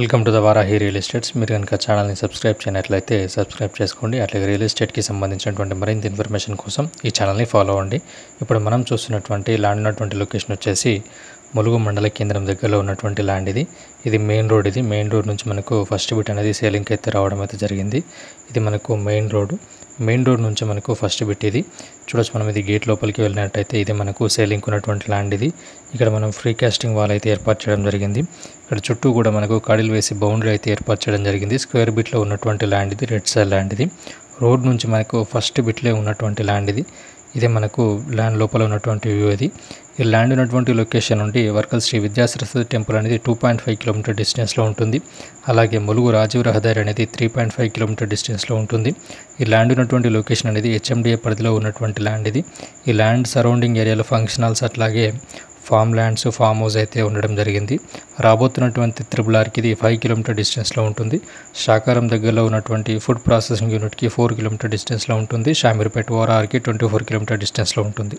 Welcome to the Varahi real estates. మీరు కనుక ఛానల్ని సబ్స్క్రైబ్ చేయనట్లయితే సబ్స్క్రైబ్ చేసుకోండి. అట్లాగే రియల్ ఎస్టేట్కి సంబంధించినటువంటి మరింత ఇన్ఫర్మేషన్ కోసం ఈ ఛానల్ని ఫాలో అవ్వండి. ఇప్పుడు మనం చూస్తున్నటువంటి ల్యాండ్ ఉన్నటువంటి లొకేషన్ వచ్చేసి ములుగు మండల కేంద్రం దగ్గరలో ఉన్నటువంటి ల్యాండ్ ఇది మెయిన్ రోడ్. ఇది మెయిన్ రోడ్ నుంచి మనకు ఫస్ట్ బిట్ అనేది సేలింగ్కి అయితే రావడం అయితే జరిగింది. ఇది మనకు మెయిన్ రోడ్ నుంచి మనకు ఫస్ట్ బిట్ ఇది చూడొచ్చు. మనం ఇది గేట్ లోపలికి వెళ్ళినట్టయితే ఇది మనకు సేలింగ్ ఉన్నటువంటి ల్యాండ్ ఇది. ఇక్కడ మనం ఫ్రీ కాస్టింగ్ వాల్ అయితే ఏర్పాటు చేయడం జరిగింది. ఇక్కడ చుట్టూ కూడా మనకు కాడిల్ వేసి బౌండరీ అయితే ఏర్పాటు చేయడం జరిగింది. స్క్వేర్ బిట్లో ఉన్నటువంటి ల్యాండ్ ఇది, రెడ్ సైడ్ ల్యాండ్ ఇది. రోడ్ నుంచి మనకు ఫస్ట్ బిట్లో ఉన్నటువంటి ల్యాండ్ ఇది. ఇదే మనకు ల్యాండ్ లోపల ఉన్నటువంటి వ్యూ ఇది. ఈ ల్యాండ్ ఉన్నటువంటి లొకేషన్ నుండి వర్కల్ శ్రీ విద్యా సరస్వతి టెంపుల్ అనేది 2.5 కిలోమీటర్ డిస్టెన్స్లో ఉంటుంది. అలాగే ములుగు రాజీవ్ రహదారి అనేది 3.5 కిలోమీటర్ డిస్టెన్స్లో ఉంటుంది. ఈ ల్యాండ్ ఉన్నటువంటి లొకేషన్ అనేది HMDA పరిధిలో ఉన్నటువంటి ల్యాండ్ ఇది. ఈ ల్యాండ్ సరౌండింగ్ ఏరియాలో ఫంక్షన్ హాల్స్ అట్లాగే ఫామ్ ల్యాండ్స్, ఫామ్ హౌస్ అయితే ఉండడం జరిగింది. రాబోతున్నటువంటి త్రిబుల్-ఆర్కి ఇది 5 కిలోమీటర్ డిస్టెన్స్లో ఉంటుంది. శాకారం దగ్గరలో ఉన్నటువంటి ఫుడ్ ప్రాసెసింగ్ యూనిట్కి 4 కిలోమీటర్ డిస్టెన్స్లో ఉంటుంది. షామీర్పేట ఓఆర్ఆర్కి 24 కిలోమీటర్ డిస్టెన్స్లో ఉంటుంది.